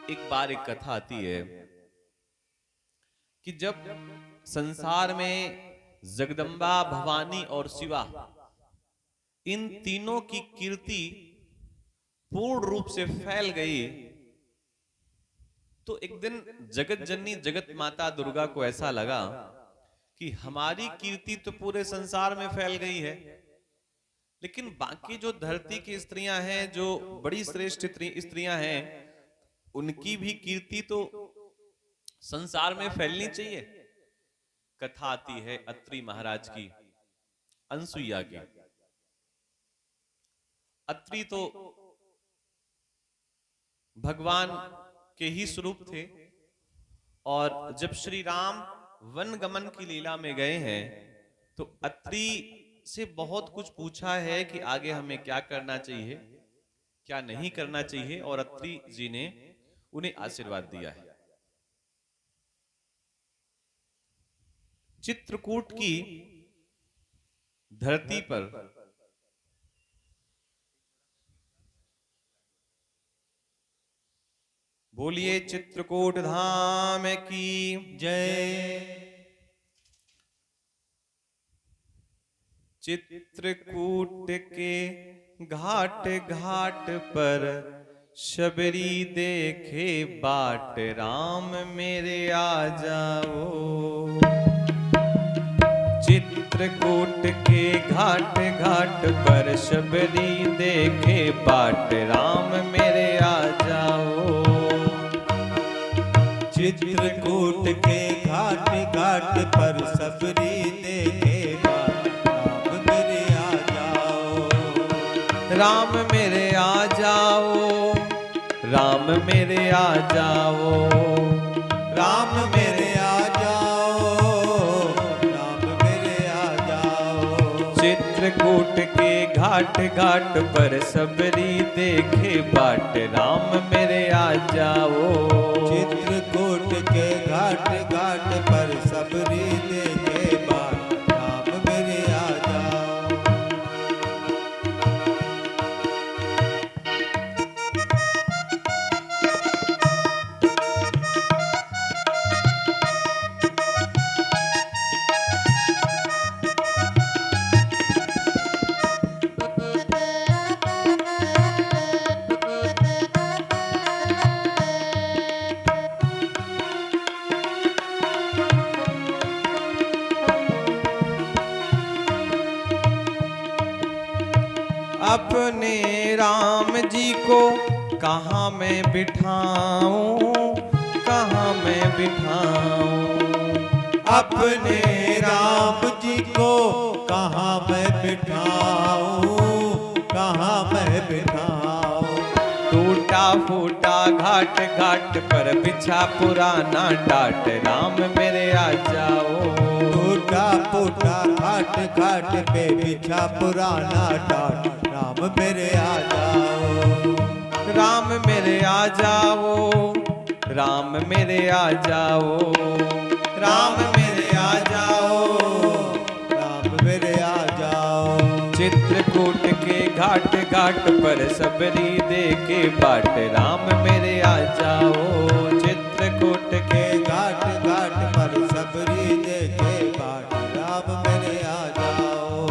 एक बार एक कथा आती है कि जब संसार में जगदम्बा, भवानी और शिवा, इन तीनों की कीर्ति पूर्ण रूप से फैल गई, तो एक दिन जगत जननी जगत माता दुर्गा को ऐसा लगा कि हमारी कीर्ति तो पूरे संसार में फैल गई है, लेकिन बाकी जो धरती की स्त्रियां हैं, जो बड़ी श्रेष्ठ स्त्रियां हैं, उनकी भी कीर्ति तो संसार में फैलनी चाहिए। कथा आती है अत्रि महाराज की, अनसुईया की। अत्रि तो भगवान के ही स्वरूप थे, और जब श्री राम वन गमन की लीला में गए हैं तो अत्रि से बहुत कुछ पूछा है कि आगे हमें क्या करना चाहिए, क्या नहीं करना चाहिए, और अत्रि जी ने उन्हें आशीर्वाद दिया है। चित्रकूट की धरती पर बोलिए चित्रकूट धाम की जय। चित्रकूट के घाट घाट पर शबरी देखे बाट, राम मेरे आ जाओ। चित्रकूट के घाट घाट पर शबरी देखे बाट, राम मेरे आ जाओ। चित्रकूट के घाट घाट पर सबरी देखे बाट, राम मेरे आ जाओ। राम मेरे आ जाओ, राम मेरे आ जाओ, राम मेरे आ जाओ, राम मेरे आ जाओ। चित्रकूट के घाट घाट पर सबरी देखे बाट, राम मेरे आ जाओ। चित्रकूट के घाट घाट पर सबरी देखे बाट, राम मेरे आ जाओ। अपने राम जी को कहाँ मैं बिठाऊं, कहाँ मैं बिठाऊं। अपने राम जी को कहाँ मैं बिठाऊं, कहाँ मैं बिठाऊं। टूटा फूटा घाट घाट पर बिछा पुराना टाट, राम मेरे आ जाओ। टूटा फूटा घाट घाट पे बिछा पुराना टाट, राम मेरे आ जाओ। राम मेरे आ जाओ, राम मेरे आ जाओ, राम मेरे आ जाओ, राम मेरे आ जाओ। चित्रकूट के घाट घाट पर सबरी देखे बाट, राम मेरे आ जाओ। चित्रकूट के के घाट घाट पर सबरी देखे बाट, राम मेरे आ जाओ।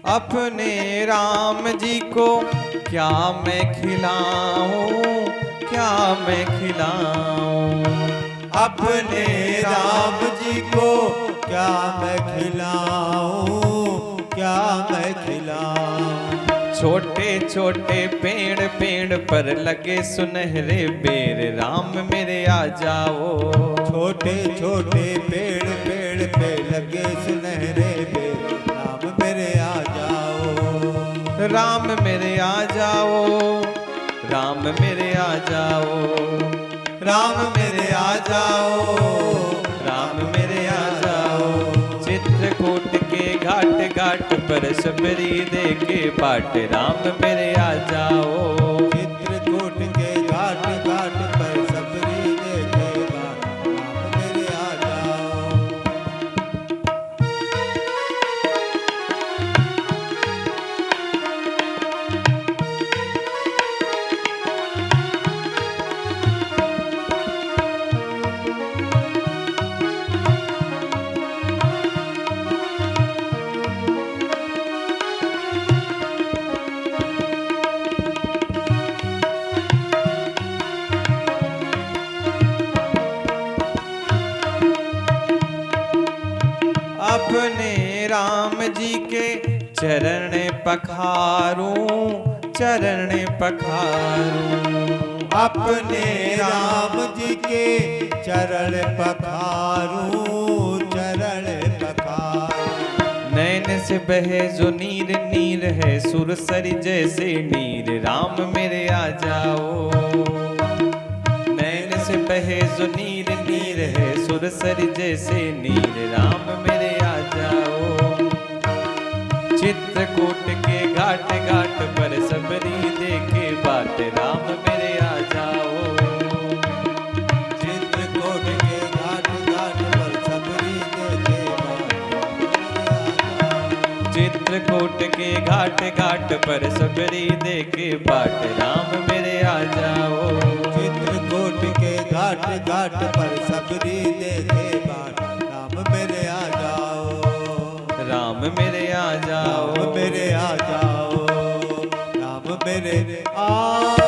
अपने राम जी को क्या मैं खिलाऊं, क्या मैं खिलाऊं। अपने राम जी को क्या मैं खिलाऊं, क्या मैं खिलाऊं। छोटे छोटे पेड़ पेड़ पर लगे सुनहरे बेर, राम मेरे आ जाओ। छोटे छोटे पेड़ पेड़ पे लगे सुनहरे बेर, राम मेरे आ जाओ। राम मेरे आ जाओ, राम मेरे आ जाओ, राम मेरे आ जाओ, राम मेरे आ जाओ। चित्रकूट के घाट घाट पर सबरी दे के बाट, राम मेरे आ जाओ। चित्रकूट के घाट घाट पर सबरी दे के बाट, राम मेरे आ जाओ। अपने राम जी के चरण पखारूं, चरण पखारूं। अपने राम जी के चरण पखारूं, चरण पखारूं। नैन से बहे जो नीर नीर है, सुरसरी जैसे नीर, राम मेरे आ जाओ। नैन से बहे जो नीर नीर है, सुरसरी जैसे नीर, राम मेरे आ जाओ। चित्रकूट के घाट घाट पर सबरी दे के बाट, राम मेरे आ जाओ। चित्रकूट के घाट घाट पर सबरी दे के बाट, चित्रकूट के घाट घाट पर सबरी दे के बाट, राम मेरे आ जाओ। चित्रकूट के घाट घाट पर सबरी दे के बाट, राम मेरे आ जाओ। राम मेरे आ जाओ, राम मेरे आ जाओ, राम मेरे आ जाओ।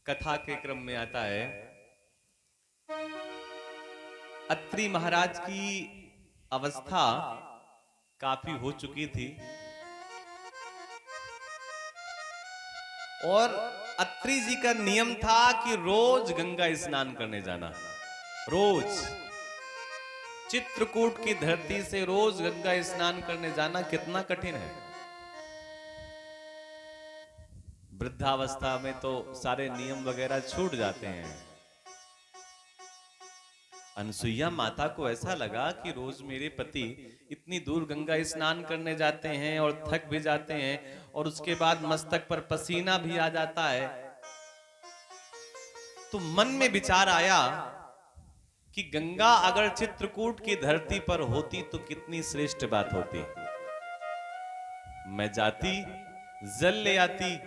कथा के क्रम में आता है, अत्रि महाराज की अवस्था काफी हो चुकी थी और अत्रि जी का नियम था कि रोज गंगा स्नान करने जाना। रोज चित्रकूट की धरती से रोज गंगा स्नान करने जाना कितना कठिन है। वृद्धावस्था में तो सारे नियम वगैरह छूट जाते हैं। अनसुईया माता को ऐसा लगा कि रोज मेरे पति इतनी दूर गंगा स्नान करने जाते हैं और थक भी जाते हैं और उसके बाद मस्तक पर पसीना भी आ जाता है, तो मन में विचार आया कि गंगा अगर चित्रकूट की धरती पर होती तो कितनी श्रेष्ठ बात होती। मैं जाती, जल ले आती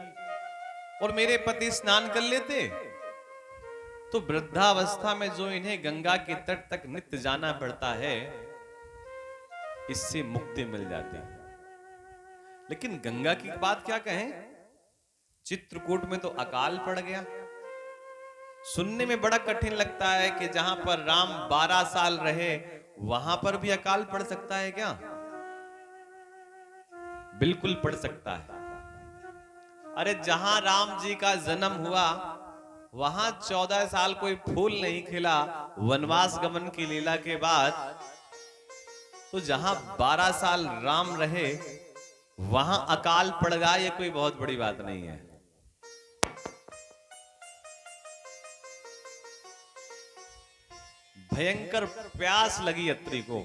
और मेरे पति स्नान कर लेते, तो वृद्धावस्था में जो इन्हें गंगा के तट तक नित्य जाना पड़ता है, इससे मुक्ति मिल जाती। लेकिन गंगा की बात क्या कहें, चित्रकूट में तो अकाल पड़ गया। सुनने में बड़ा कठिन लगता है कि जहां पर राम 12 साल रहे वहां पर भी अकाल पड़ सकता है क्या? बिल्कुल पड़ सकता है। अरे जहां राम जी का जन्म हुआ वहां 14 साल कोई फूल नहीं खिला वनवास गमन की लीला के बाद, तो जहां 12 साल राम रहे वहां अकाल पड़ गया, ये कोई बहुत बड़ी बात नहीं है। भयंकर प्यास लगी अत्रि को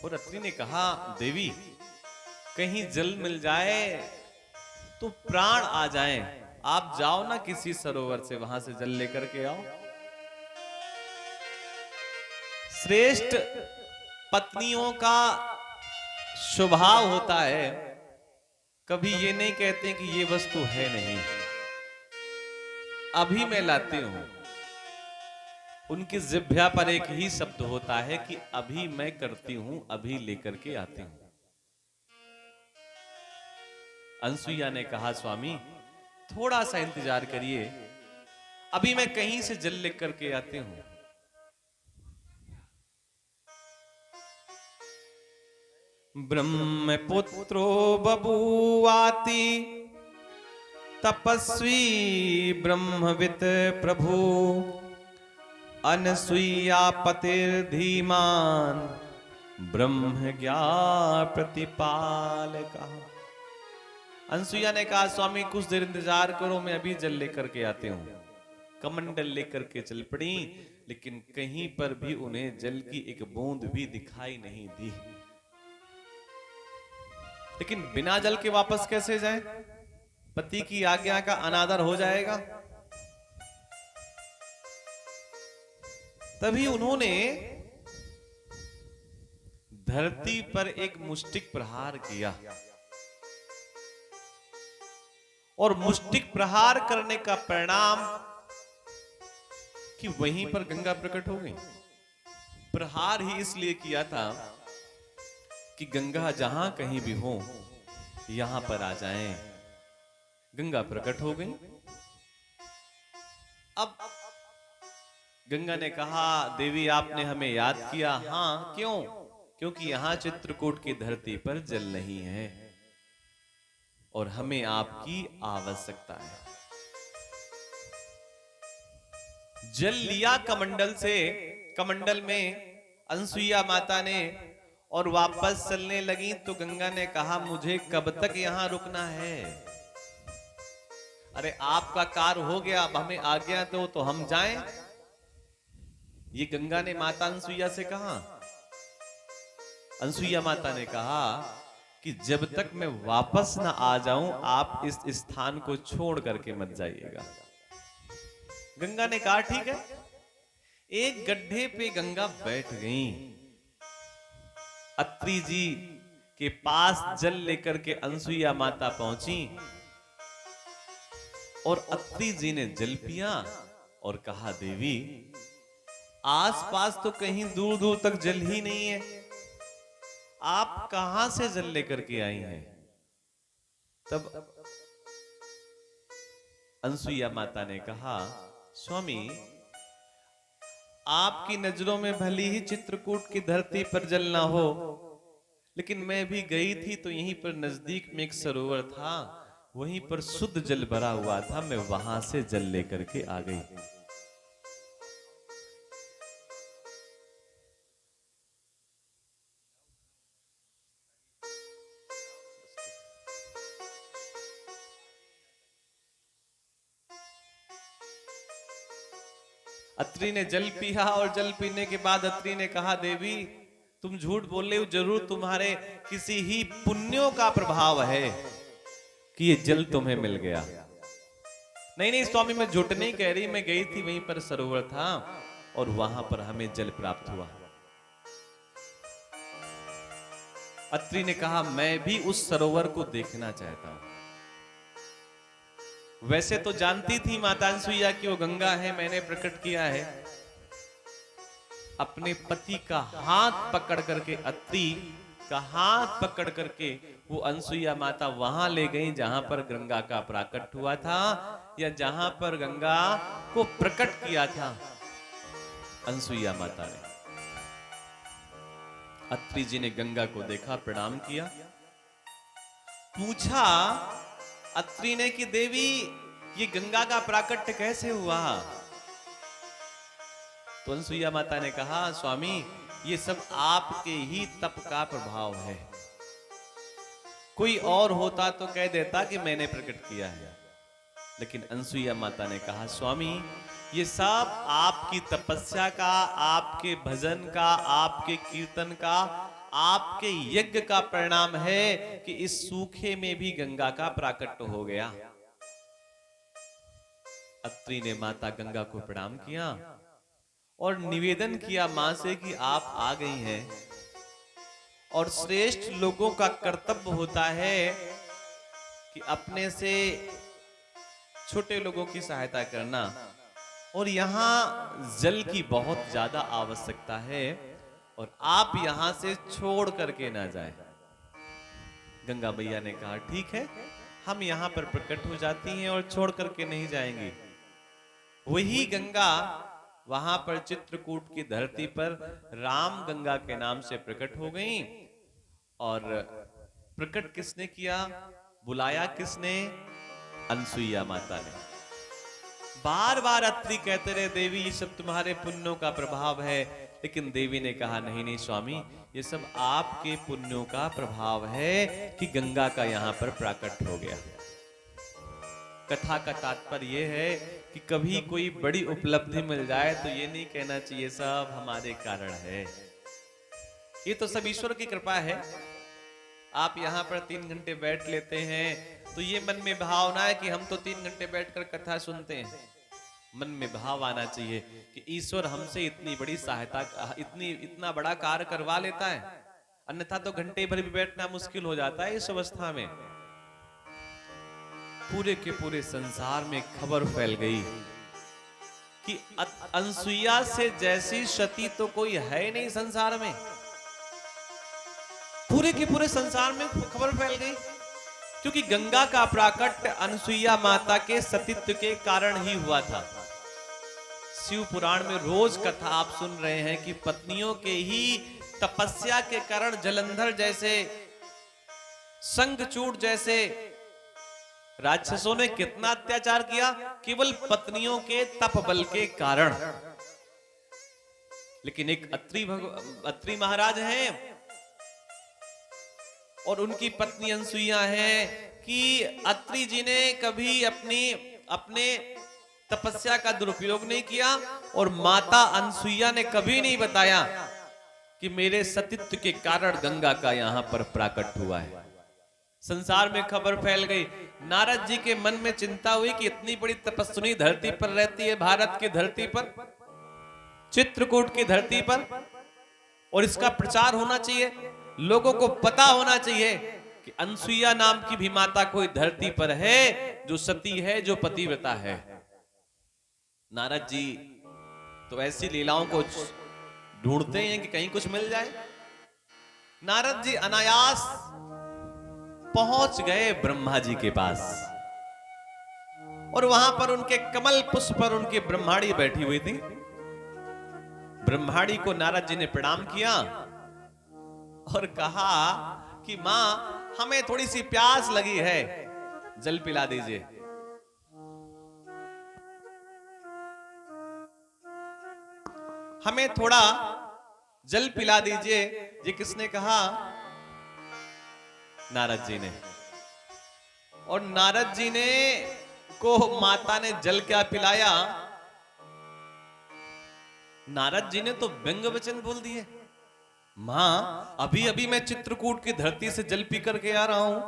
और अत्रि ने कहा, देवी कहीं जल मिल जाए तो प्राण आ जाएं, आप जाओ ना किसी सरोवर से, वहां से जल लेकर के आओ। श्रेष्ठ पत्नियों का स्वभाव होता है, कभी ये नहीं कहते कि ये वस्तु है नहीं, अभी मैं लाती हूं। उनकी जिह्वा पर एक ही शब्द होता है कि अभी मैं करती हूं, अभी लेकर के आती हूं। अनसुईया ने कहा स्वामी थोड़ा सा इंतजार करिए, अभी मैं कहीं से जल लेकर के आती हूं। ब्रह्मपुत्रो बभूवाति तपस्वी ब्रह्मवित् प्रभु, अनसुईया पतिर्धीमान ब्रह्म ज्ञान प्रतिपालकः। अनसुईया ने कहा स्वामी कुछ देर इंतजार करो, मैं अभी जल लेकर के आती हूं। कमंडल लेकर के चल पड़ी, लेकिन कहीं पर भी उन्हें जल की एक बूंद भी दिखाई नहीं दी। लेकिन बिना जल के वापस कैसे जाएं? पति की आज्ञा का अनादर हो जाएगा। तभी उन्होंने धरती पर एक मुष्टिक प्रहार किया, और मुष्टिक प्रहार करने का परिणाम कि वहीं पर गंगा प्रकट हो गई। प्रहार ही इसलिए किया था कि गंगा जहां कहीं भी हो यहां पर आ जाएं। गंगा प्रकट हो गई। अब गंगा ने कहा देवी आपने हमें याद किया। हां क्यों? क्योंकि यहां चित्रकूट की धरती पर जल नहीं है और हमें आपकी आवश्यकता है। जल लिया कमंडल से, कमंडल में अनसुईया माता ने, और वापस चलने लगी तो गंगा ने कहा मुझे कब तक यहां रुकना है? अरे आपका कार्य हो गया, अब हमें आज्ञा दो तो हम जाएं। ये गंगा ने माता अनसुईया से कहा। अनसुईया माता ने कहा कि जब तक मैं वापस ना आ जाऊं आप इस स्थान को छोड़ करके मत जाइएगा। गंगा ने कहा ठीक है। एक गड्ढे पे गंगा बैठ गई। अत्रि जी के पास जल लेकर के अनसुईया माता पहुंची और अत्रि जी ने जल पिया और कहा देवी आसपास तो कहीं दूर दूर तक जल ही नहीं है, आप कहां से जल लेकर के आई हैं? तब अनसुईया माता ने कहा स्वामी आपकी नजरों में भली ही चित्रकूट की धरती पर जल ना हो, लेकिन मैं भी गई थी तो यहीं पर नजदीक में एक सरोवर था, वहीं पर शुद्ध जल भरा हुआ था, मैं वहां से जल लेकर के आ गई। अत्रि ने जल पिया और जल पीने के बाद अत्रि ने कहा देवी तुम झूठ बोल रहे हो, जरूर तुम्हारे किसी ही पुण्यों का प्रभाव है कि ये जल तुम्हें मिल गया। नहीं नहीं स्वामी मैं झूठ नहीं कह रही, मैं गई थी वहीं पर सरोवर था और वहां पर हमें जल प्राप्त हुआ। अत्रि ने कहा मैं भी उस सरोवर को देखना चाहता हूं। वैसे तो जानती थी माता अनसुईया कि वो गंगा है, मैंने प्रकट किया है। अपने पति का हाथ पकड़ करके, अत्रि का हाथ पकड़ करके वो अनसुईया माता वहां ले गई जहां पर गंगा का प्राकट हुआ था, या जहां पर गंगा को प्रकट किया था अनसुईया माता ने। अत्रि जी ने गंगा को देखा, प्रणाम किया, पूछा अत्रि ने कि देवी ये गंगा का प्राकट्य कैसे हुआ? तो अनसुईया माता ने कहा स्वामी ये सब आपके ही तप का प्रभाव है, कोई और होता तो कह देता कि मैंने प्रकट किया है, लेकिन अनसुईया माता ने कहा स्वामी ये सब आपकी तपस्या का, आपके भजन का, आपके कीर्तन का, आपके यज्ञ का परिणाम है कि इस सूखे में भी गंगा का प्राकट्य हो गया। अत्रि ने माता गंगा को प्रणाम किया और निवेदन किया मां से कि आप आ गई हैं और श्रेष्ठ लोगों का कर्तव्य होता है कि अपने से छोटे लोगों की सहायता करना, और यहाँ जल की बहुत ज्यादा आवश्यकता है और आप यहां से छोड़ करके ना जाए। गंगा मैया ने कहा ठीक है, हम यहां पर प्रकट हो जाती हैं और छोड़ करके नहीं जाएंगी। वही गंगा वहां पर चित्रकूट की धरती पर राम गंगा के नाम से प्रकट हो गई। और प्रकट किसने किया, बुलाया किसने? अनसुईया माता ने। बार बार अत्रि कहते रहे देवी ये सब तुम्हारे पुण्यों का प्रभाव है, लेकिन देवी ने कहा नहीं नहीं स्वामी, ये सब आपके पुण्यों का प्रभाव है कि गंगा का यहां पर प्राकट हो गया। कथा का तात्पर्य यह है कि कभी कोई बड़ी उपलब्धि मिल जाए तो ये नहीं कहना चाहिए सब हमारे कारण है, ये तो सब ईश्वर की कृपा है। आप यहाँ पर 3 घंटे बैठ लेते हैं तो ये मन में भाव ना है कि हम तो 3 घंटे बैठकर कथा सुनते हैं। मन में भाव आना चाहिए कि ईश्वर हमसे इतनी बड़ी सहायता, इतना बड़ा कार्य करवा लेता है, अन्यथा तो घंटे भर भी बैठना मुश्किल हो जाता है इस अवस्था में। पूरे के पूरे संसार में खबर फैल गई कि अनसुईया से जैसी सती तो कोई है नहीं संसार में। पूरे के पूरे संसार में खबर फैल गई, क्योंकि गंगा का प्राकट अनसुईया माता के सतीत्व के कारण ही हुआ था। शिव पुराण में रोज कथा आप सुन रहे हैं कि पत्नियों के ही तपस्या के कारण जलंधर जैसे, शंखचूड़ जैसे राक्षसों ने कितना अत्याचार किया, केवल पत्नियों के तप बल के कारण। लेकिन एक अत्रि महाराज हैं और उनकी पत्नी अनसुईया है कि अत्रि जी ने कभी अपने तपस्या का दुरुपयोग नहीं किया और माता अनसुईया ने कभी नहीं बताया कि मेरे सतीत्व के कारण गंगा का यहां पर प्राकट हुआ है। संसार में खबर फैल गई। नारद जी के मन में चिंता हुई कि इतनी बड़ी तपस्विनी धरती पर रहती है, भारत की धरती पर, चित्रकूट की धरती पर, और इसका प्रचार होना चाहिए, लोगों को पता होना चाहिए कि अनसुईया नाम की भी माता कोई धरती पर है जो सती है, जो पतिव्रता है। नारद जी तो ऐसी लीलाओं को ढूंढते हैं कि कहीं कुछ मिल जाए। नारद जी अनायास पहुंच गए ब्रह्मा जी के पास और वहां पर उनके कमल पुष्प पर उनकी ब्रह्माणी बैठी हुई थी। ब्रह्माणी को नारद जी ने प्रणाम किया और कहा कि मां हमें थोड़ी सी प्यास लगी है, जल पिला दीजिए। हमें थोड़ा जल पिला दीजिए। ये किसने कहा? नारद जी ने। और नारद जी ने को माता ने जल क्या पिलाया? नारद जी ने तो व्यंग वचन बोल दिए, मां अभी अभी मैं चित्रकूट की धरती से जल पी करके आ रहा हूं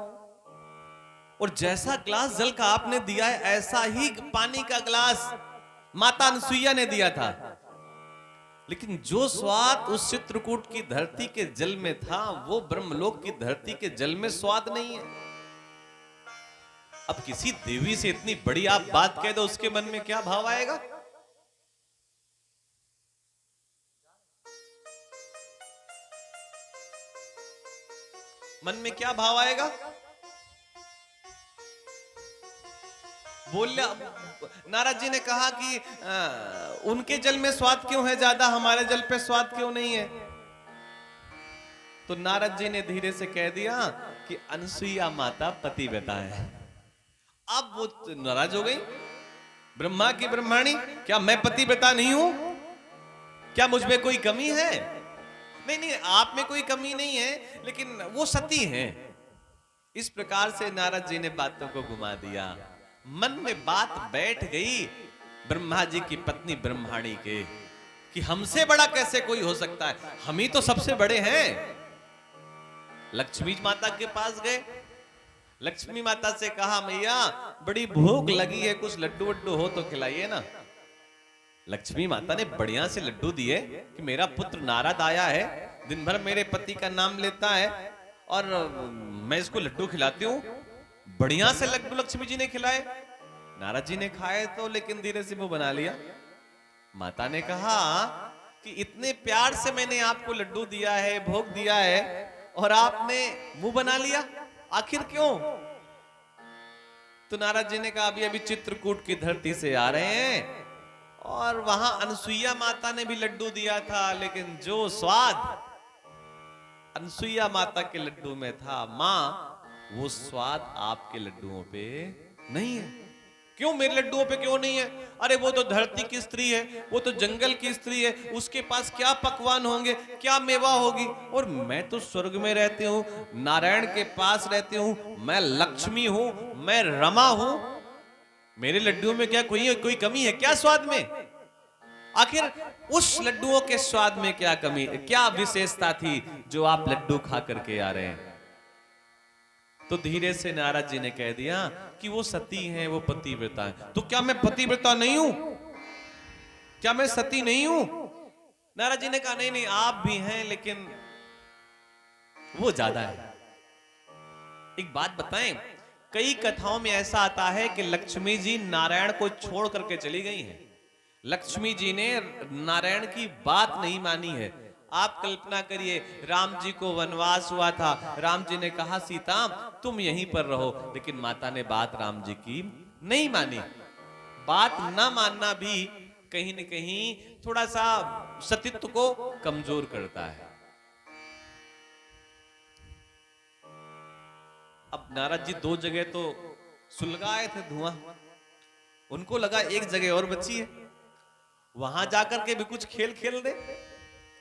और जैसा ग्लास जल का आपने दिया है ऐसा ही पानी का ग्लास माता अनसुईया ने दिया था, लेकिन जो स्वाद उस चित्रकूट की धरती के जल में था वो ब्रह्मलोक की धरती के जल में स्वाद नहीं है। अब किसी देवी से इतनी बड़ी आप बात कह दो, उसके मन में क्या भाव आएगा? मन में क्या भाव आएगा? बोलिया नारद जी ने कहा कि उनके जल में स्वाद क्यों है ज्यादा, हमारे जल पे स्वाद क्यों नहीं है? तो नारद जी ने धीरे से कह दिया कि अनसुईया माता पतिव्रता है। अब वो नाराज हो गई। ब्रह्मा की ब्रह्माणी, क्या मैं पतिव्रता नहीं हूं? क्या मुझ में कोई कमी है? नहीं नहीं, आप में कोई कमी नहीं है, लेकिन वो सती हैं। इस प्रकार से नारद जी ने बातों को घुमा दिया। मन में बात बैठ गई ब्रह्मा जी की पत्नी ब्रह्माणी के कि हमसे बड़ा कैसे कोई हो सकता है, हम ही तो सबसे बड़े हैं। लक्ष्मी माता के पास गए। लक्ष्मी माता से कहा मैया बड़ी भूख लगी है, कुछ लड्डू वड्डू हो तो खिलाइए ना। लक्ष्मी माता ने बढ़िया से लड्डू दिए कि मेरा पुत्र नारद आया है, दिन भर मेरे पति का नाम लेता है और मैं इसको लड्डू खिलाती हूं। बढ़िया से लड्डू लक्ष्मी जी ने खिलाए। नारद जी ने खाए तो, लेकिन धीरे से मुंह बना लिया। माता ने कहा कि इतने प्यार से मैंने आपको लड्डू दिया है, भोग दिया है, और आपने मुंह बना लिया, आखिर क्यों? तो नारद जी ने कहा अभी अभी चित्रकूट की धरती से आ रहे हैं, और वहां अनसुईया माता ने भी लड्डू दिया था, लेकिन जो स्वाद अनसुईया माता के लड्डू में था, मां, वो स्वाद आपके लड्डुओं पे नहीं है। क्यों मेरे लड्डुओं पे क्यों नहीं है? अरे वो तो धरती की स्त्री है, वो तो जंगल की स्त्री है, उसके पास क्या पकवान होंगे, क्या मेवा होगी, और मैं तो स्वर्ग में रहती हूँ, नारायण के पास रहती हूँ, मैं लक्ष्मी हूं, मैं रमा हूं, मेरे लड्डुओं में क्या कोई कमी है क्या स्वाद में? आखिर उस लड्डुओं के स्वाद में क्या कमी, क्या विशेषता थी जो आप लड्डू खा करके आ रहे हैं? तो धीरे से नारद जी ने कह दिया कि वो सती हैं, वो पतिव्रता हैं। तो क्या मैं पतिव्रता नहीं हूं? क्या मैं सती नहीं हूं? नारद जी ने कहा नहीं नहीं, आप भी हैं, लेकिन वो ज्यादा है। एक बात बताएं, कई कथाओं में ऐसा आता है कि लक्ष्मी जी नारायण को छोड़ करके चली गई हैं। लक्ष्मी जी ने नारायण की बात नहीं मानी है। आप कल्पना करिए, राम जी को वनवास हुआ था, राम जी ने कहा सीता तुम यहीं पर रहो, लेकिन माता ने बात राम जी की नहीं मानी। बात ना मानना भी कहीं न कहीं थोड़ा सा सतीत्व को कमजोर करता है। अब नारद जी दो जगह तो सुलगाए थे धुआं, उनको लगा एक जगह और बची है, वहां जाकर के भी कुछ खेल खेल दे।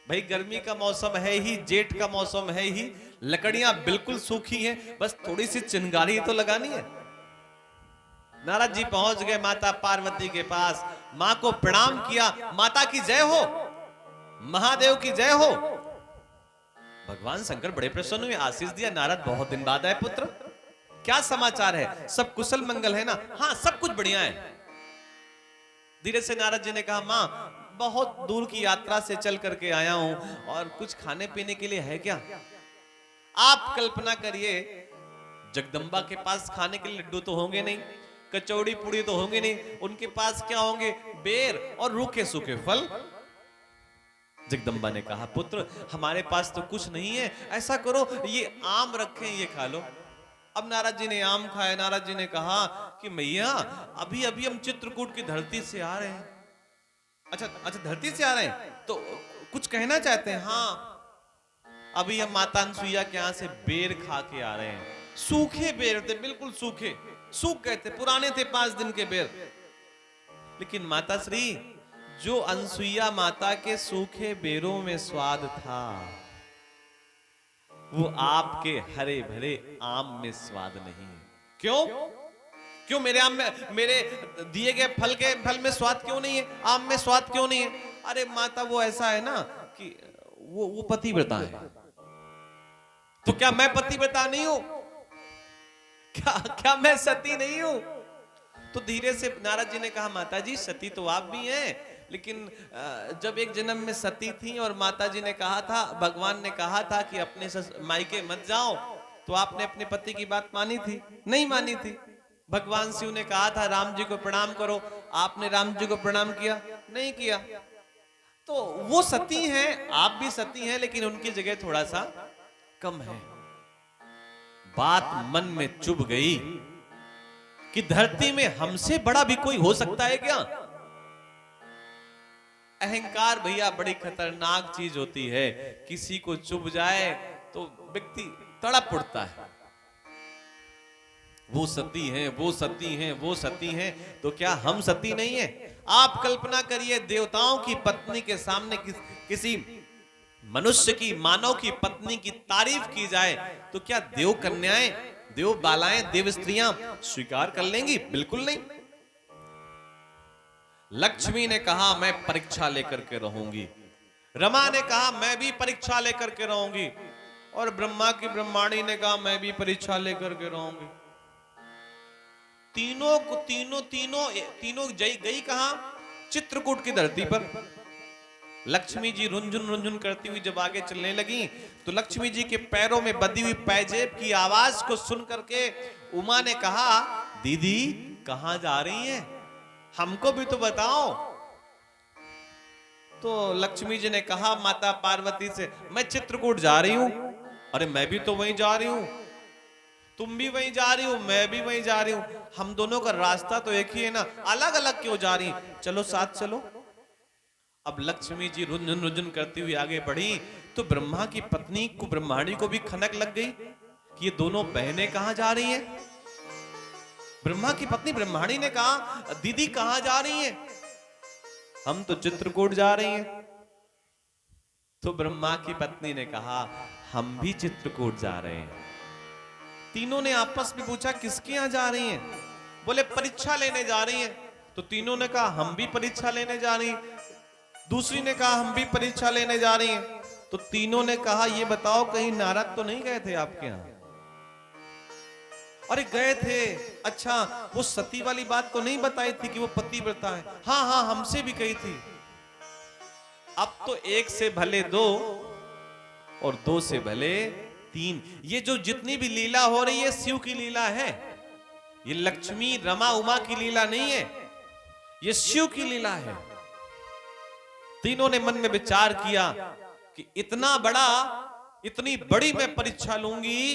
भाई गर्मी का मौसम है ही, जेठ का मौसम है ही, लकड़ियां बिल्कुल सूखी हैं, बस थोड़ी सी चिंगारी तो लगानी है। नारद जी पहुंच गए माता पार्वती के पास, मां को प्रणाम किया, माता की जय हो, महादेव की जय हो। भगवान शंकर बड़े प्रसन्न हुए, आशीष दिया, नारद बहुत दिन बाद आए पुत्र, क्या समाचार है, सब कुशल मंगल है ना? हाँ सब कुछ बढ़िया है। धीरे से नारद जी ने कहा मां, बहुत दूर की यात्रा से चल करके आया हूं, और कुछ खाने पीने के लिए है क्या? आप कल्पना करिए, जगदम्बा के पास खाने के लिए लड्डू तो होंगे नहीं, कचौड़ी पूड़ी तो होंगे नहीं, उनके पास क्या होंगे? बेर और रूखे सूखे फल। जगदम्बा ने कहा पुत्र हमारे पास तो कुछ नहीं है, ऐसा करो ये आम रखें, ये खा लो। अब नारद जी ने आम खाए। नारद जी ने कहा कि मैया अभी अभी हम चित्रकूट की धरती से आ रहे हैं। अच्छा धरती से आ रहे हैं तो कुछ कहना चाहते हैं? हाँ, अभी हम माता अनसुईया के यहां से बेर खा के आ रहे हैं। सूखे बेर थे, बिल्कुल सूखे, सूख गए थे, पुराने थे 5 दिन के बेर। लेकिन माता श्री, जो अनसुईया माता के सूखे बेरों में स्वाद था, वो आपके हरे भरे आम में स्वाद नहीं है। क्यों मेरे आम में, मेरे दिए गए फल में स्वाद क्यों नहीं है, आम में स्वाद क्यों नहीं है? अरे माता वो ऐसा है ना कि वो पतिव्रता है। तो क्या मैं पतिव्रता नहीं हूं? क्या मैं सती नहीं हूं? तो धीरे से नारद जी ने कहा माता जी सती तो आप भी हैं, लेकिन जब एक जन्म में सती थी और माता जी ने कहा था, भगवान ने कहा था कि अपने मायके मत जाओ, तो आपने अपने पति की बात मानी थी? नहीं मानी थी। भगवान शिव ने कहा था राम जी को प्रणाम करो, आपने राम जी को प्रणाम किया? नहीं किया। तो वो सती हैं, आप भी सती हैं, लेकिन उनकी जगह थोड़ा सा कम है। बात मन में चुभ गई कि धरती में हमसे बड़ा भी कोई हो सकता है क्या? अहंकार भैया बड़ी खतरनाक चीज होती है, किसी को चुभ जाए तो व्यक्ति तड़प उठता है। वो सती हैं, वो सती हैं, वो सती हैं, तो क्या हम सती नहीं है? आप कल्पना करिए, देवताओं की पत्नी के सामने किसी मनुष्य की, मानव की पत्नी की तारीफ की जाए, तो क्या देव कन्याएं, देव बालाएं, देव स्त्रियां स्वीकार कर लेंगी? बिल्कुल नहीं। लक्ष्मी ने कहा मैं परीक्षा लेकर के रहूंगी, रमा ने कहा मैं भी परीक्षा लेकर के रहूंगी, और ब्रह्मा की ब्रह्माणी ने कहा मैं भी परीक्षा लेकर के रहूंगी। तीनों गई कहां? चित्रकूट की धरती पर। लक्ष्मी जी रुंझुन रुंझुन करती हुई जब आगे चलने लगी, तो लक्ष्मी जी के पैरों में बंधी हुई पैजेब की आवाज को सुन करके उमा ने कहा दीदी कहां जा रही हैं? हमको भी तो बताओ। तो लक्ष्मी जी ने कहा माता पार्वती से, मैं चित्रकूट जा रही हूं। अरे मैं भी तो वहीं जा रही हूं, तुम भी वहीं जा रही हो, मैं भी वहीं जा रही हूं, हम दोनों का रास्ता तो एक ही है ना, अलग अलग क्यों जा रही? चलो साथ चलो। अब लक्ष्मी जी रुंझुन रुंझुन करती हुई आगे बढ़ी तो ब्रह्मा की पत्नी को, ब्रह्माणी को भी खनक लग गई कि ये दोनों बहनें कहां जा रही हैं। ब्रह्मा की पत्नी ब्रह्माणी ने कहा, दीदी कहां जा रही हैं? हम तो चित्रकूट जा रही हैं। तो ब्रह्मा की पत्नी ने कहा, हम भी चित्रकूट जा रहे हैं। तीनों ने आपस में पूछा, किसके यहां जा रही हैं? बोले परीक्षा लेने जा रही हैं। तो तीनों ने कहा, हम भी परीक्षा लेने जा रही हैं। दूसरी ने कहा, हम भी परीक्षा लेने जा रही हैं। तो तीनों ने कहा, ये बताओ कहीं नारद तो नहीं गए थे आपके यहां? अरे गए थे। अच्छा, वो सती वाली बात तो नहीं बताई थी कि वो पतिव्रता है? हाँ हाँ, हमसे भी कही थी। अब तो एक से भले दो और दो से भले तीन। ये जो जितनी भी लीला हो रही है शिव की लीला है, ये लक्ष्मी रमा उमा की लीला नहीं है, ये शिव की लीला है। तीनों ने मन में विचार किया कि इतना बड़ा, इतनी बड़ी मैं परीक्षा लूंगी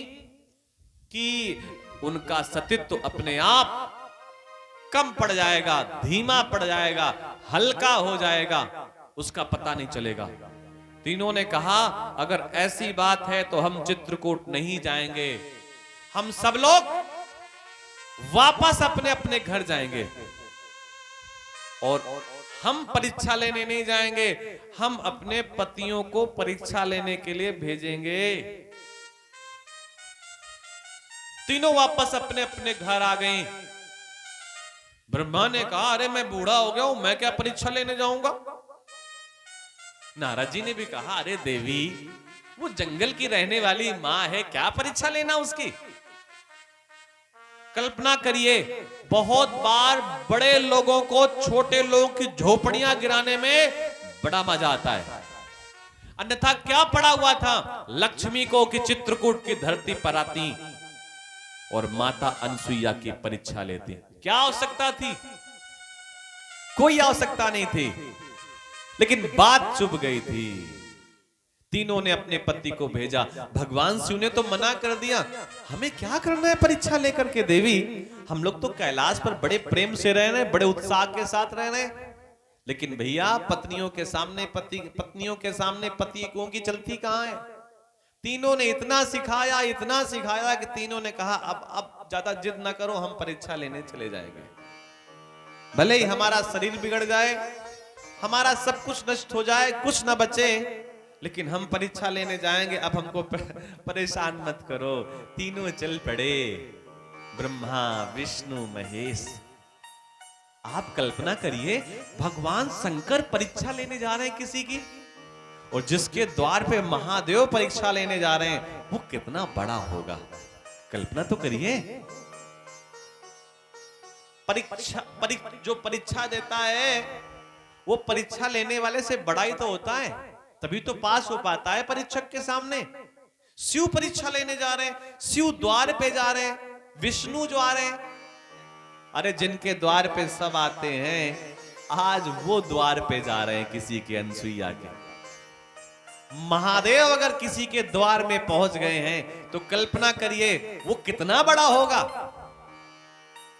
कि उनका सतीत्व अपने आप कम पड़ जाएगा, धीमा पड़ जाएगा, हल्का हो जाएगा, उसका पता नहीं चलेगा। तीनों ने कहा, अगर ऐसी बात है तो हम चित्रकूट नहीं जाएंगे, हम सब लोग वापस अपने अपने घर जाएंगे और हम परीक्षा लेने नहीं जाएंगे, हम अपने पतियों को परीक्षा लेने के लिए भेजेंगे। तीनों वापस अपने अपने घर आ गए। ब्रह्मा ने कहा, अरे मैं बूढ़ा हो गया हूं, मैं क्या परीक्षा लेने जाऊंगा? नारद जी ने भी कहा, अरे देवी, वो जंगल की रहने वाली मां है, क्या परीक्षा लेना उसकी? कल्पना करिए, बहुत बार बड़े लोगों को छोटे लोगों की झोपड़ियां गिराने में बड़ा मजा आता है। अन्यथा क्या पड़ा हुआ था लक्ष्मी को कि चित्रकूट की धरती पर आती और माता अनसुईया की परीक्षा लेती? क्या आवश्यकता थी? कोई आवश्यकता नहीं थी, लेकिन बात चुभ गई थी। तीनों ने अपने पति को भेजा। भगवान शिव ने तो मना कर दिया, हमें क्या करना है परीक्षा लेकर के देवी, हम लोग तो कैलाश पर बड़े प्रेम से रह रहे हैं, बड़े उत्साह के साथ रह रहे हैं। लेकिन भैया, पत्नियों के सामने पतियों की चलती कहां है? तीनों ने इतना सिखाया कि तीनों ने कहा, अब ज्यादा जिद ना करो, हम परीक्षा लेने चले जाएंगे। भले ही हमारा शरीर बिगड़ जाए, हमारा सब कुछ नष्ट हो जाए, कुछ ना बचे, लेकिन हम परीक्षा लेने जाएंगे, अब हमको परेशान मत करो। तीनों चल पड़े, ब्रह्मा विष्णु महेश। आप कल्पना करिए, भगवान शंकर परीक्षा लेने जा रहे हैं किसी की, और जिसके द्वार पे महादेव परीक्षा लेने जा रहे हैं, वो कितना बड़ा होगा। कल्पना तो करिए। जो परीक्षा देता है वो परीक्षा लेने वाले से बड़ा ही तो होता है, तभी तो पास हो पाता है परीक्षक के सामने। शिव परीक्षा लेने जा रहे हैं, शिव द्वार पे जा रहे हैं, विष्णु जो आ रहे हैं। अरे जिनके द्वार पे सब आते हैं, आज वो द्वार पे जा रहे हैं किसी के, अनसुईया के। महादेव अगर किसी के द्वार में पहुंच गए हैं तो कल्पना करिए वो कितना बड़ा होगा,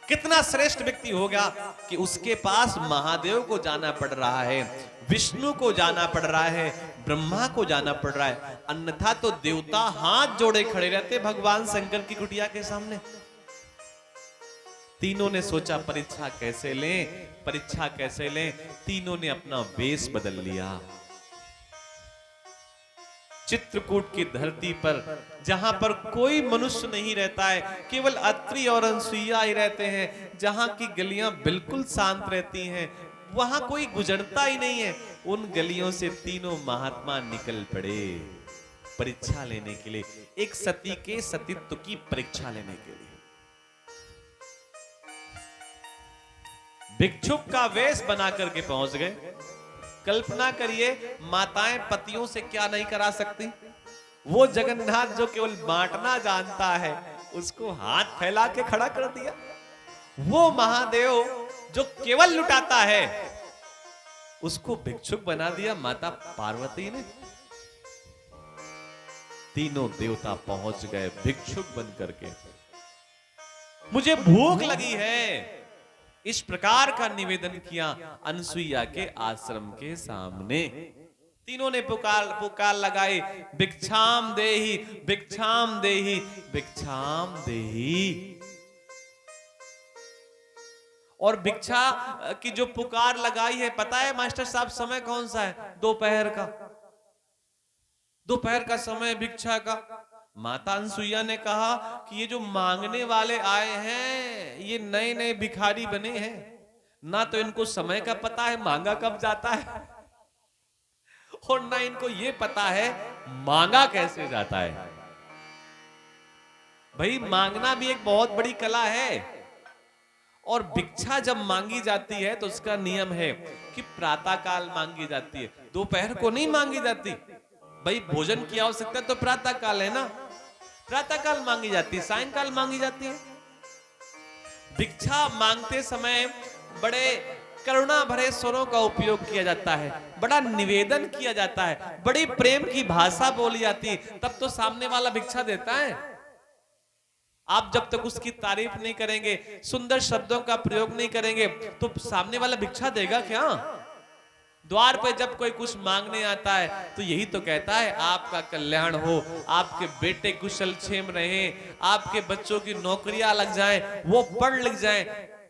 कितना श्रेष्ठ व्यक्ति होगा कि उसके पास महादेव को जाना पड़ रहा है, विष्णु को जाना पड़ रहा है, ब्रह्मा को जाना पड़ रहा है। अन्यथा तो देवता हाथ जोड़े खड़े रहते भगवान शंकर की कुटिया के सामने। तीनों ने सोचा परीक्षा कैसे लें। तीनों ने अपना वेश बदल लिया। चित्रकूट की धरती पर, जहां पर कोई मनुष्य नहीं रहता है, केवल अत्रि और अनसुईया ही रहते हैं, जहां की गलियां बिल्कुल शांत रहती हैं, वहां कोई गुजरता ही नहीं है, उन गलियों से तीनों महात्मा निकल पड़े परीक्षा लेने के लिए, एक सती के सतीत्व की परीक्षा लेने के लिए। भिक्षुक का वेश बना करके पहुंच गए। कल्पना करिए, माताएं पतियों से क्या नहीं करा सकती। वो जगन्नाथ जो केवल बांटना जानता है, उसको हाथ फैला के खड़ा कर दिया। वो महादेव जो केवल लुटाता है, उसको भिक्षुक बना दिया माता पार्वती ने। तीनों देवता पहुंच गए भिक्षुक बन करके। मुझे भूख लगी है, इस प्रकार का निवेदन किया अनसुईया के आश्रम के सामने। तीनों ने पुकार लगाई, भिक्षाम देहि, भिक्षाम देहि, भिक्षाम देहि। और भिक्षा की जो पुकार लगाई है, पता है मास्टर साहब समय कौन सा है? दोपहर का। दोपहर का समय भिक्षा का। माता अनसुईया ने कहा कि ये जो मांगने वाले आए हैं, ये नए नए भिखारी बने हैं, ना तो इनको समय का पता है मांगा कब जाता है, और ना इनको ये पता है मांगा कैसे जाता है। भाई मांगना भी एक बहुत बड़ी कला है, और भिक्षा जब मांगी जाती है तो उसका नियम है कि प्रातः काल मांगी जाती है, दोपहर को नहीं मांगी जाती। भाई भोजन की आवश्यकता तो प्रातः काल है ना, प्रातः काल मांगी जाती है, सायंकाल मांगी जाती है। भिक्षा मांगते समय बड़े करुणा भरे स्वरों का उपयोग किया जाता है, बड़ा निवेदन किया जाता है, बड़ी प्रेम की भाषा बोली जाती है, तब तो सामने वाला भिक्षा देता है। आप जब तक उसकी तारीफ नहीं करेंगे, सुंदर शब्दों का प्रयोग नहीं करेंगे, तो सामने वाला भिक्षा देगा क्या? द्वार पे जब कोई कुछ मांगने आता है तो यही तो कहता है आपका कल्याण हो, आपके बेटे कुशल क्षेम रहे, आपके बच्चों की नौकरियां लग जाएं, वो पढ़ लिख जाएं।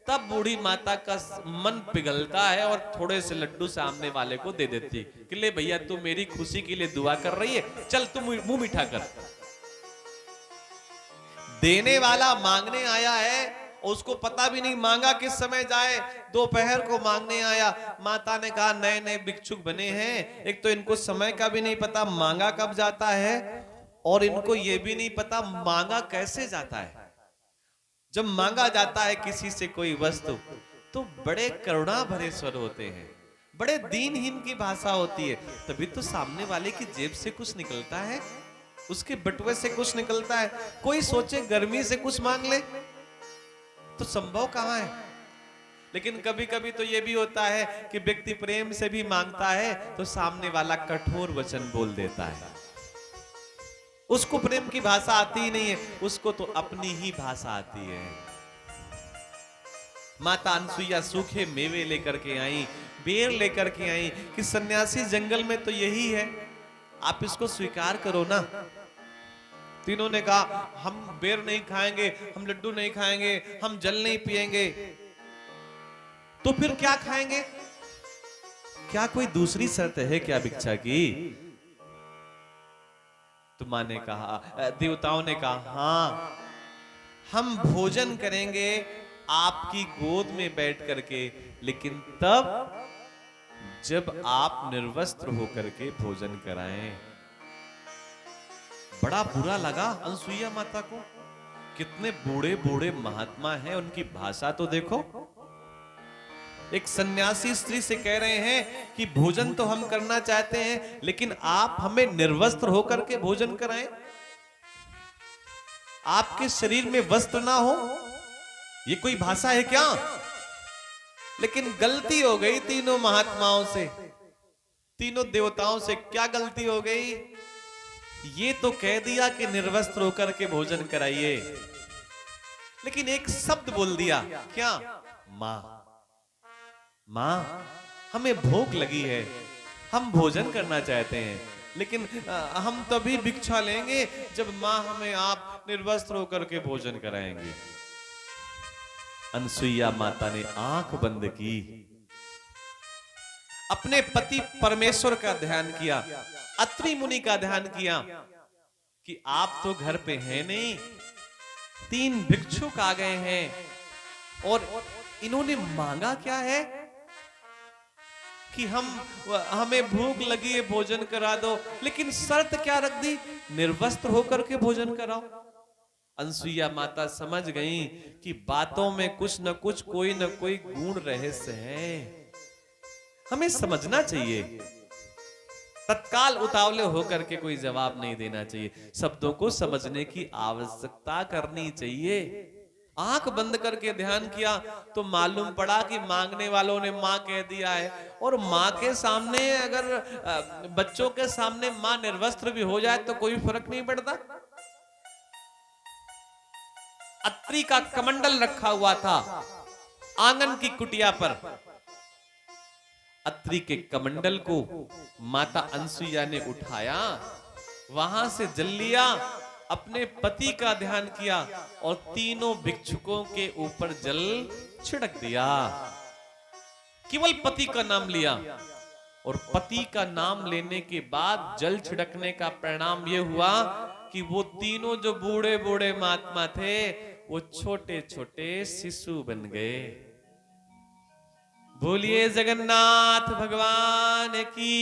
तब बूढ़ी माता का मन पिघलता है और थोड़े से लड्डू सामने वाले को दे देती है कि ले भैया तू मेरी खुशी के लिए दुआ कर रही है, चल तू मुंह मीठा कर। देने वाला मांगने आया है, उसको पता भी नहीं मांगा किस समय जाए, दोपहर को मांगने आया। माता ने कहा नए नए भिक्षुक बने हैं, एक तो इनको समय का भी नहीं पता मांगा कब जाता है, और इनको ये भी नहीं पता मांगा कैसे जाता है। जब मांगा जाता है किसी से कोई वस्तु, तो बड़े करुणा भरे स्वर होते हैं, बड़े दीनहीन की भाषा होती है, तभी तो सामने वाले की जेब से कुछ निकलता है, उसके बटुए से कुछ निकलता है। कोई सोचे गर्मी से कुछ मांग ले तो संभव कहां है। लेकिन कभी कभी तो यह भी होता है कि व्यक्ति प्रेम से भी मांगता है तो सामने वाला कठोर वचन बोल देता है, उसको प्रेम की भाषा आती ही नहीं है, उसको तो अपनी ही भाषा आती है। माता अनसुईया सूखे मेवे लेकर के आई, बेर लेकर के आई कि सन्यासी जंगल में तो यही है, आप इसको स्वीकार करो ना। तीनों ने कहा हम बेर नहीं खाएंगे, हम लड्डू नहीं खाएंगे, हम जल नहीं पिएंगे, तो फिर क्या खाएंगे? क्या कोई दूसरी शर्त है क्या भिक्षा की? तो मां ने कहा, देवताओं ने कहा हाँ, हम भोजन करेंगे आपकी गोद में बैठ करके, लेकिन तब जब आप निर्वस्त्र होकर के भोजन कराएं। बड़ा बुरा लगा अनसुईया माता को, कितने बूढ़े बूढ़े महात्मा हैं, उनकी भाषा तो देखो। एक सन्यासी स्त्री से कह रहे हैं कि भोजन तो हम करना चाहते हैं, लेकिन आप हमें निर्वस्त्र होकर के भोजन कराएं, आपके शरीर में वस्त्र ना हो, ये कोई भाषा है क्या? लेकिन गलती हो गई तीनों महात्माओं से, तीनों देवताओं से। क्या गलती हो गई? ये तो कह दिया कि निर्वस्त्र होकर के भोजन कराइए, लेकिन एक शब्द बोल दिया, क्या? मां। मां, हमें भूख लगी है, हम भोजन करना चाहते हैं, लेकिन हम तभी भिक्षा लेंगे जब मां हमें आप निर्वस्त्र होकर के भोजन कराएंगे। अनसुईया माता ने आंख बंद की, अपने पति परमेश्वर का ध्यान किया, अत्रि मुनि का ध्यान किया कि आप तो घर पे हैं नहीं, 3 भिक्षुक आ गए हैं, और इन्होंने मांगा क्या है कि हमें भूख लगी है भोजन करा दो, लेकिन शर्त क्या रख दी? निर्वस्त्र होकर के भोजन कराओ। अनसुईया माता समझ गई कि बातों में कुछ न कुछ, कोई न कोई गूढ़ रहस्य है, हमें समझना चाहिए। तत्काल उतावले होकर के कोई जवाब नहीं देना चाहिए, शब्दों को समझने की आवश्यकता करनी चाहिए। आंख बंद करके ध्यान किया तो मालूम पड़ा कि मांगने वालों ने मां कह दिया है। और मां के सामने अगर बच्चों के सामने मां निर्वस्त्र भी हो जाए तो कोई फर्क नहीं पड़ता। अत्रि का कमंडल रखा हुआ था आंगन की कुटिया पर। अत्रि के कमंडल को माता अनसुईया ने उठाया, वहां से जल लिया, अपने पति का ध्यान किया और तीनों भिक्षुकों के ऊपर जल छिड़क दिया। केवल पति का नाम लिया और पति का नाम लेने के बाद जल छिड़कने का परिणाम यह हुआ कि वो तीनों जो बूढ़े बूढ़े महात्मा थे वो छोटे छोटे शिशु बन गए। बोलिए जगन्नाथ भगवान की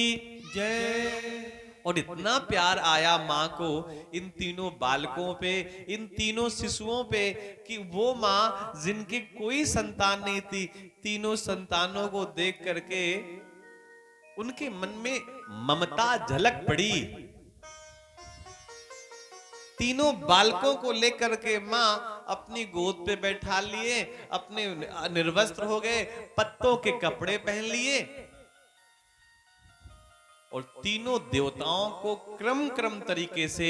जय। और इतना प्यार आया मां को इन तीनों बालकों पे, इन तीनों शिशुओं पे, कि वो मां जिनकी कोई संतान नहीं थी, तीनों संतानों को देख करके उनके मन में ममता झलक पड़ी। तीनों बालकों को लेकर के मां अपनी गोद पे बैठा लिए, अपने निर्वस्त्र हो गए, पत्तों के कपड़े पहन लिए और तीनों देवताओं को क्रम क्रम तरीके से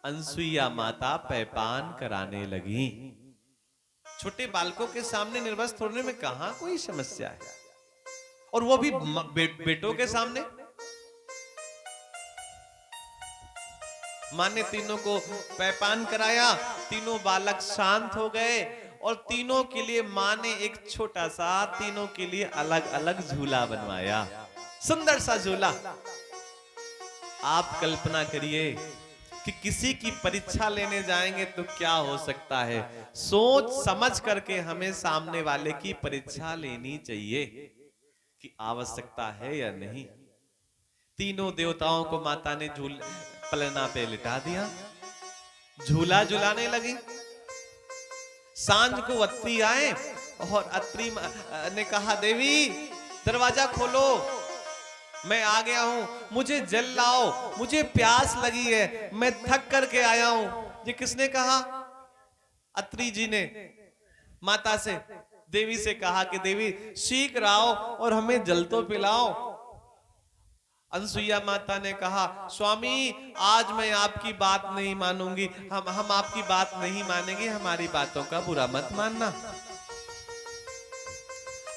अनसुईया माता पैपान कराने लगी। छोटे बालकों के सामने निर्वस्त्र होने में कहां कोई समस्या है, और वो भी बेटों के सामने। मां ने तीनों को पैपान कराया, तीनों बालक शांत हो गए और तीनों के लिए मां ने एक छोटा सा, तीनों के लिए अलग अलग झूला बनवाया, सुंदर सा झूला। आप कल्पना करिए कि किसी की परीक्षा लेने जाएंगे तो क्या हो सकता है। सोच समझ करके हमें सामने वाले की परीक्षा लेनी चाहिए कि आवश्यकता है या नहीं। तीनों देवताओं को माता ने पलना पे लिटा दिया, झूला झुलाने लगी। सांझ को अत्रि आए और अत्रि ने कहा, देवी दरवाजा खोलो, मैं आ गया हूं, मुझे जल लाओ, मुझे प्यास लगी है, मैं थक करके आया हूं। ये किसने कहा? अत्रि जी ने माता से, देवी से कहा कि देवी शीघ्र आओ और हमें जल तो पिलाओ। अनसुईया माता ने कहा, स्वामी आज मैं आपकी बात नहीं मानूंगी, हम आपकी बात नहीं मानेंगे, हमारी बातों का बुरा मत मानना।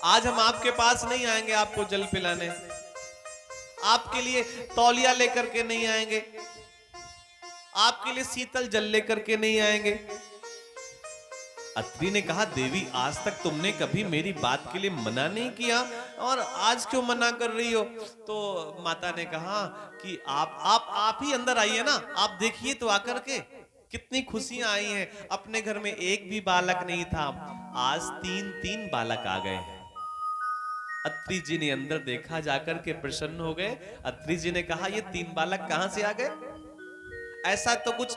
आज हम आपके पास नहीं आएंगे आपको जल पिलाने, आपके लिए तौलिया लेकर के नहीं आएंगे, आपके लिए शीतल जल लेकर के नहीं आएंगे। अत्रि ने कहा, देवी आज तक तुमने कभी मेरी बात के लिए मना नहीं किया और आज क्यों मना कर रही हो? तो माता ने कहा कि आप ही अंदर आइए ना, आप देखिए तो आकर के कितनी खुशियां आई हैं। अपने घर में एक भी बालक नहीं था, आज 3 बालक आ गए हैं। अत्रि जी ने अंदर देखा, जाकर के प्रसन्न हो गए। अत्रि जी ने कहा, ये 3 बालक कहां से आ गए? ऐसा तो कुछ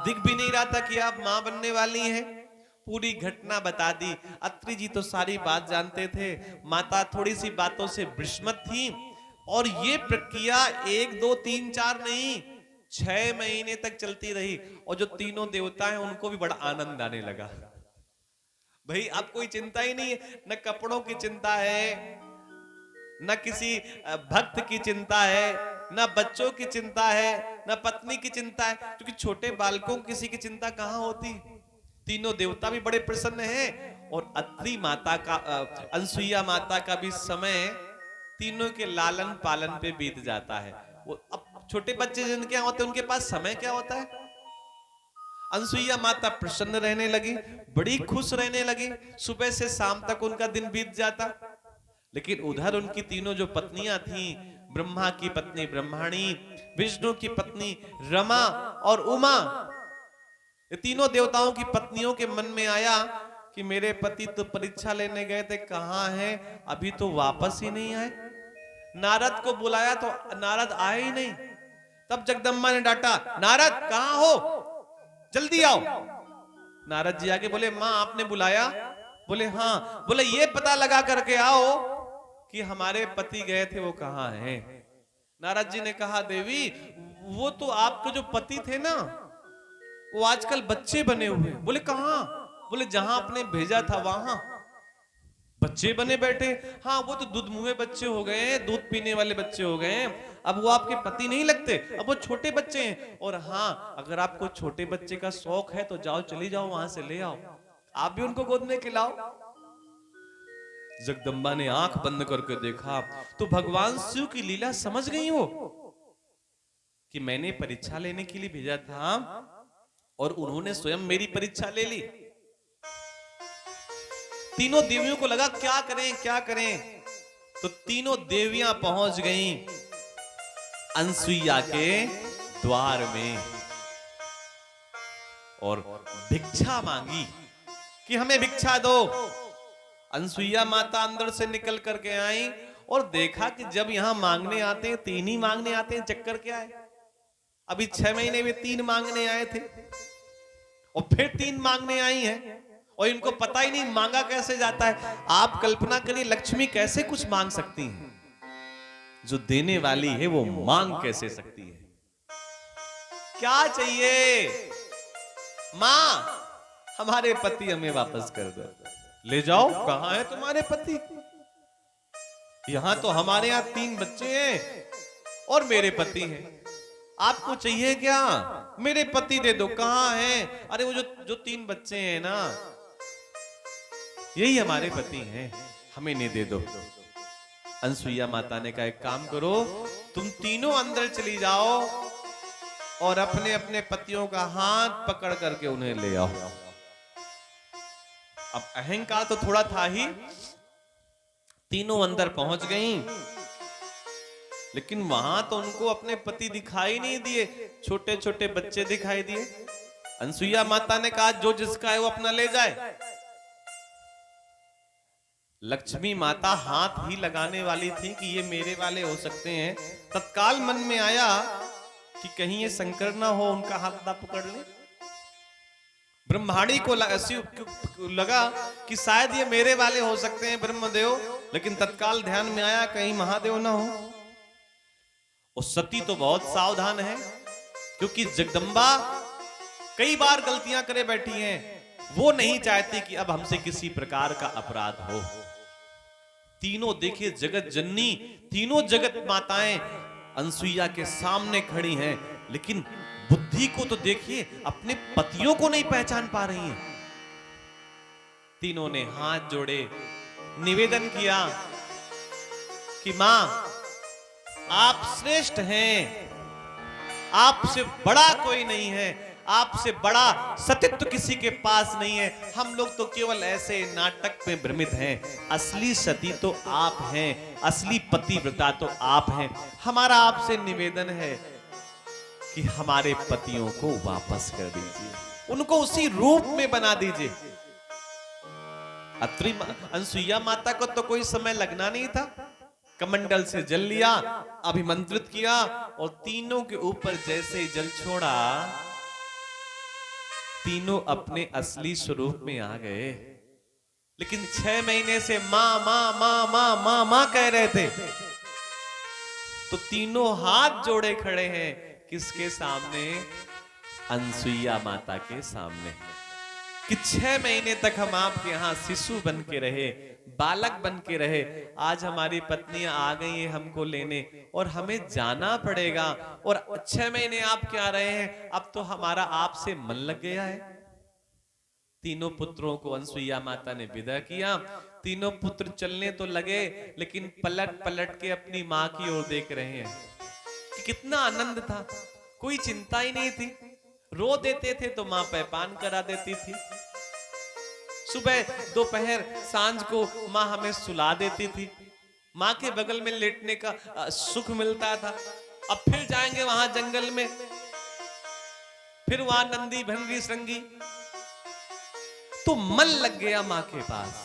दिख भी नहीं रहा था कि आप मां बनने वाली हैं। पूरी घटना बता दी। अत्रि जी तो सारी बात जानते थे, माता थोड़ी सी बातों से विस्मत थी। और ये प्रक्रिया 1 2 3 4 नहीं, 6 महीने तक चलती रही। और जो तीनों देवता हैं उनको भी बड़ा आनंद आने लगा। भाई अब कोई चिंता ही नहीं है, न कपड़ों की चिंता है, न किसी भक्त की चिंता है, न बच्चों की चिंता है, न पत्नी की चिंता है, क्योंकि छोटे बालकों की किसी की चिंता कहां होती। तीनों देवता भी बड़े प्रसन्न हैं और अत्रि माता का, अनसुईया माता का भी समय तीनों के लालन पालन पे बीत जाता है। वो अब छोटे बच्चे जिनके यहाँ होते हैं उनके पास समय क्या होता है। अनसुईया माता प्रसन्न रहने लगी, बड़ी खुश रहने लगी, सुबह से शाम तक उनका दिन बीत जाता। लेकिन उधर उनकी तीनों जो पत्नियां थीं, ब्रह्मा की पत्नी ब्रह्माणी, विष्णु की पत्नी रमा और उमा, ये तीनों देवताओं की पत्नियों के मन में आया कि मेरे पति तो परीक्षा लेने गए थे, कहां हैं, अभी तो वापस ही नहीं आए। नारद को बुलाया तो नारद आए ही नहीं। तब जगदम्बा ने डांटा, नारद कहां हो, जल्दी आओ। नारद जी आके बोले, मां आपने बुलाया? बोले हाँ। बोले ये पता लगा करके आओ कि हमारे पति गए थे वो कहां हैं। नारद जी ने कहा, देवी वो तो आपके जो पति थे ना, वो आजकल बच्चे बने हुए। बोले कहां? बोले जहां आपने भेजा था वहां बच्चे बने बैठे। हाँ वो तो दूध मुंहे बच्चे हो गए हैं, दूध पीने वाले बच्चे हो गए हैं, अब वो आपके पति नहीं लगते, अब वो छोटे बच्चे हैं। और हाँ अगर आपको छोटे बच्चे का शौक है तो जाओ, चली जाओ वहां से ले आओ, आप भी उनको गोद में खिलाओ। जगदम्बा ने आंख बंद करके देखा तो भगवान शिव की लीला समझ गई वो कि मैंने परीक्षा लेने के लिए भेजा था और उन्होंने स्वयं मेरी परीक्षा ले ली। तीनों देवियों को लगा क्या करें क्या करें, तो तीनों देवियां पहुंच गईं अनसुईया के द्वार में और भिक्षा मांगी कि हमें भिक्षा दो। अनसुईया माता अंदर से निकल करके आई और देखा कि जब यहां मांगने आते हैं तीन ही मांगने आते हैं, चक्कर क्या है। अभी 6 महीने में 3 मांगने आए थे और फिर 3 मांगने आई हैं और इनको पता ही नहीं मांगा कैसे जाता है। आप कल्पना करिए लक्ष्मी कैसे कुछ मांग सकती है, जो देने वाली है वो मांग कैसे सकती है। क्या चाहिए मां, हमारे पति हमें वापस कर दो। ले जाओ, कहां है तुम्हारे पति, यहां तो हमारे यहां 3 बच्चे हैं और मेरे पति हैं, आपको चाहिए क्या, मेरे पति दे दो। कहां हैं, अरे वो जो 3 बच्चे हैं ना यही हमारे पति हैं, हमें नहीं दे दो। अनसुईया माता ने कहा एक काम करो, तुम तीनों अंदर चली जाओ और अपने अपने पतियों का हाथ पकड़ करके उन्हें ले आओ। अब अहंकार तो थोड़ा था ही, तीनों अंदर पहुंच गईं, लेकिन वहां तो उनको अपने पति दिखाई नहीं दिए, छोटे छोटे बच्चे दिखाई दिए। अनसुईया माता ने कहा जो जिसका है वो अपना ले जाए। लक्ष्मी माता हाथ ही लगाने वाली थी कि ये मेरे वाले हो सकते हैं, तत्काल मन में आया कि कहीं ये शंकर ना हो उनका हाथ ना पकड़ ले। ब्रह्माणी को लगा कि शायद ये मेरे वाले हो सकते हैं ब्रह्मदेव, लेकिन तत्काल ध्यान में आया कहीं महादेव ना हो। और सती तो बहुत सावधान है, क्योंकि जगदम्बा कई बार गलतियां करे बैठी हैं, वो नहीं चाहती कि अब हमसे किसी प्रकार का अपराध हो। तीनों देखिए जगत जननी, तीनों जगत माताएं अनसुईया के सामने खड़ी हैं, लेकिन बुद्धि को तो देखिए अपने पतियों को नहीं पहचान पा रही हैं। तीनों ने हाथ जोड़े, निवेदन किया कि मां आप श्रेष्ठ हैं, आपसे बड़ा कोई नहीं है, आपसे बड़ा सतीत्व किसी के पास नहीं है, हम लोग तो केवल ऐसे नाटक में भ्रमित हैं, असली सती तो आप हैं, असली पतिव्रता तो आप हैं। हमारा आपसे निवेदन है कि हमारे पतियों को वापस कर दीजिए, उनको उसी रूप में बना दीजिए। अत्रि अनसुईया माता को तो कोई समय लगना नहीं था, कमंडल से जल लिया, अभिमंत्रित किया और तीनों के ऊपर जैसे ही जल छोड़ा, तीनों अपने असली स्वरूप में आ गए। लेकिन 6 महीने से मां मां मां मां मां मां कह रहे थे, तो तीनों हाथ जोड़े खड़े हैं, किसके सामने, अनसुईया माता के सामने, कि 6 महीने तक हम आपके यहां शिशु बन के रहे, बालक बन के रहे, आज हमारी पत्नियां आ गई हैं हमको लेने और हमें जाना पड़ेगा, और 6 महीने आप क्या रहे हैं, अब तो हमारा आपसे मन लग गया है। तीनों पुत्रों को अनसुईया माता ने विदा किया। तीनों पुत्र चलने तो लगे, लेकिन पलट पलट के अपनी मां की ओर देख रहे हैं कि कितना आनंद था, कोई चिंता ही नहीं थी। रो देते थे तो मां पैपान करा देती थी, सुबह दोपहर सांझ को मां हमें सुला देती थी, मां के बगल में लेटने का सुख मिलता था। अब फिर जाएंगे वहां जंगल में, फिर वहां नंदी भंगी श्रृंगी, तो मन लग गया मां के पास।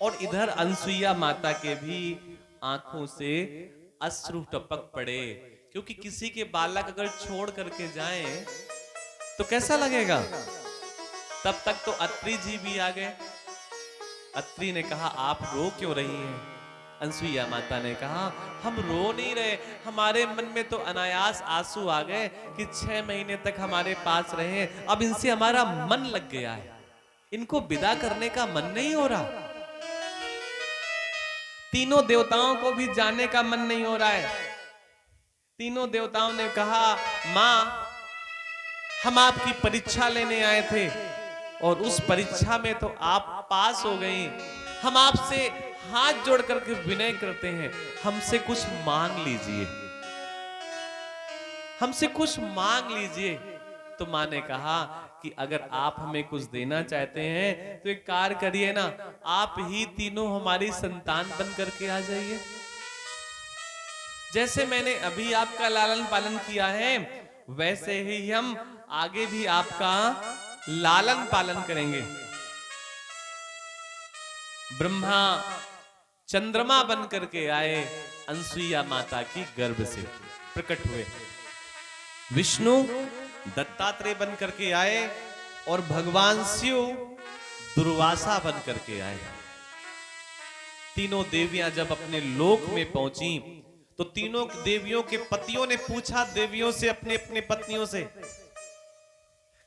और इधर अनसुईया माता के भी आंखों से अश्रु टपक पड़े, क्योंकि किसी के बालक अगर छोड़ करके जाएं तो कैसा लगेगा। तब तक तो अत्रि जी भी आ गए। अत्रि ने कहा आप रो क्यों रही हैं? अनसुईया माता ने कहा हम रो नहीं रहे, हमारे मन में तो अनायास आंसू आ गए कि 6 महीने तक हमारे पास रहे, अब इनसे हमारा मन लग गया है। इनको विदा करने का मन नहीं हो रहा। तीनों देवताओं को भी जाने का मन नहीं हो रहा है। तीनों देवताओं ने कहा, मां, हम आपकी परीक्षा लेने आए थे और उस परीक्षा में तो आप पास हो गई। हम आपसे हाथ जोड़ करके विनय करते हैं, हमसे कुछ मांग लीजिए, हमसे कुछ मांग लीजिए। तो मां ने कहा कि अगर आप हमें कुछ देना चाहते हैं तो एक कार्य करिए ना, आप ही तीनों हमारी संतान बन करके आ जाइए। जैसे मैंने अभी आपका लालन पालन किया है, वैसे ही हम आगे भी आपका लालन पालन करेंगे। ब्रह्मा चंद्रमा बन करके आए, अनसुईया माता की गर्भ से प्रकट हुए। विष्णु दत्तात्रेय बन करके आए और भगवान शिव दुर्वासा बन करके आए। तीनों देवियां जब अपने लोक में पहुंची तो तीनों देवियों के पतियों ने पूछा देवियों से, अपने अपने पत्नियों से,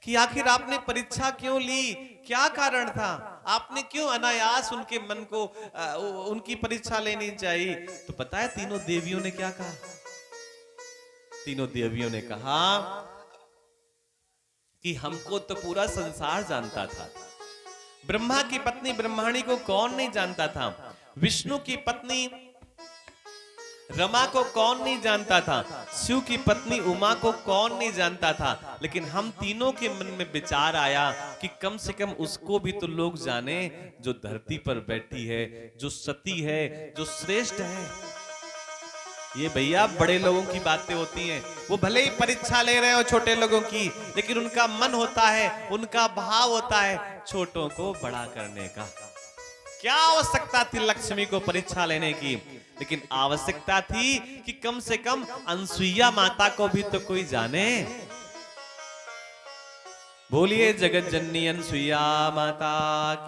कि आखिर आपने परीक्षा क्यों ली, क्या कारण था, आपने क्यों अनायास उनके मन को उनकी परीक्षा लेनी चाहिए। तो पता है तीनों देवियों ने क्या कहा? तीनों देवियों ने कहा कि हमको तो पूरा संसार जानता था। ब्रह्मा की पत्नी ब्रह्माणी को कौन नहीं जानता था, विष्णु की पत्नी रमा को कौन नहीं जानता था, शिव की पत्नी उमा को कौन नहीं जानता था। लेकिन हम तीनों के मन में विचार आया कि कम से कम उसको भी तो लोग जाने जो धरती पर बैठी है, जो सती है, जो श्रेष्ठ है। ये भैया बड़े लोगों की बातें होती हैं, वो भले ही परीक्षा ले रहे हो छोटे लोगों की, लेकिन उनका मन होता है, उनका भाव होता है छोटों को बड़ा करने का। क्या आवश्यकता थी लक्ष्मी को परीक्षा लेने की, लेकिन आवश्यकता थी कि कम से कम अनसुईया माता को भी तो कोई जाने। बोलिए जगत जननी अनसुईया माता।